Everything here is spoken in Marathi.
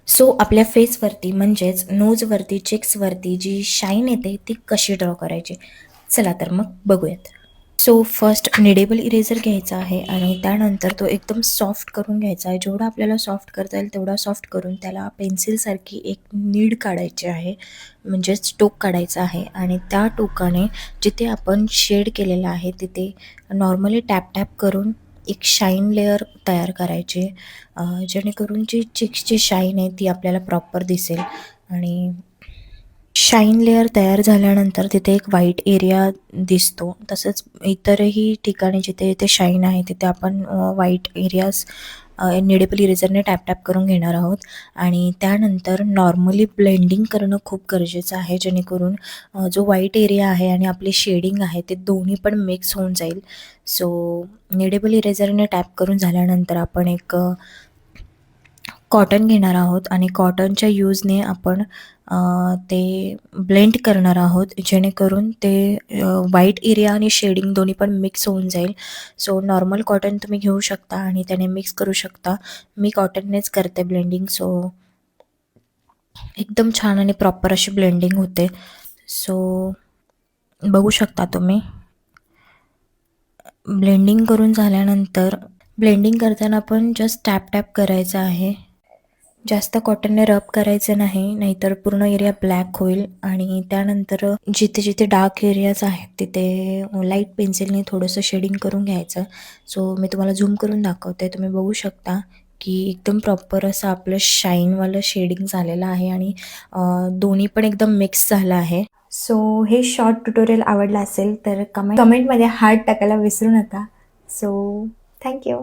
सो आपल्या फेसवरती म्हणजेच नोजवरती, चेक्सवरती जी शाईन येते ती कशी ड्रॉ करायची? चला तर मग बघूयात. सो फर्स्ट निडेबल इरेझर घ्यायचा आहे आणि त्यानंतर तो एकदम सॉफ्ट करून घ्यायचा आहे. जेवढा आपल्याला सॉफ्ट करता येईल तेवढा सॉफ्ट करून त्याला पेन्सिलसारखी एक नीड काढायची आहे, म्हणजेच टोक काढायचं आहे आणि त्या टोकाने जिथे आपण शेड केलेला आहे तिथे नॉर्मली टॅप-टॅप करून एक शाईन लेयर तयार करायची, जेणेकरून जी चिक्सची शाईन आहे ती आपल्याला प्रॉपर दिसेल. आणि शाईन लेयर तयार झाल्यानंतर तिथे एक व्हाईट एरिया दिसतो. तसंच इतरही ठिकाणी जिथे ते शाईन आहे तिथे आपण व्हाईट एरियाज निडेबल इरेझरने टॅप-टॅप करून घेणार आहोत आणि त्यानंतर नॉर्मली ब्लेंडिंग करणं खूप गरजेचं आहे, जेणेकरून जो व्हाईट एरिया आहे आणि आपली शेडिंग आहे ते दोन्ही पण मिक्स होऊन जाईल. सो निडेबल इरेझरने टॅप करून झाल्यानंतर आपण एक कॉटन घेणार आहोत आणि कॉटनच्या यूजने आपण ते ब्लेंड करणार आहोत, जेणेकरून ते व्हाईट एरिया आणि शेडिंग दोन्ही पण मिक्स होऊन जाईल. सो नॉर्मल कॉटन तुम्ही घेऊ शकता आणि त्याने मिक्स करू शकता. मी कॉटननेच करते ब्लेंडिंग. सो एकदम छान आणि प्रॉपर अशी ब्लेंडिंग होते. सो बघू शकता तुम्ही. ब्लेंडिंग करून झाल्यानंतर ब्लेंडिंग करताना पण जस्ट टॅप-टॅप करायचं आहे. जास्त कॉटनने रब करायचं नाही, नाहीतर पूर्ण एरिया ब्लॅक होईल. आणि त्यानंतर जिथे-जिथे डार्क एरियाज आहेत तिथे लाईट पेन्सिलने थोडंसं शेडिंग करून घ्यायचं. सो मी तुम्हाला झूम करून दाखवते. तुम्ही बघू शकता की एकदम प्रॉपर असं आपलं शाईनवालं शेडिंग झालेलं आहे आणि दोन्ही पण एकदम मिक्स झालं आहे. सो हे शॉर्ट ट्युटोरियल आवडलं असेल तर कमेंटमध्ये हार्ट टाकायला विसरू नका. So thank you.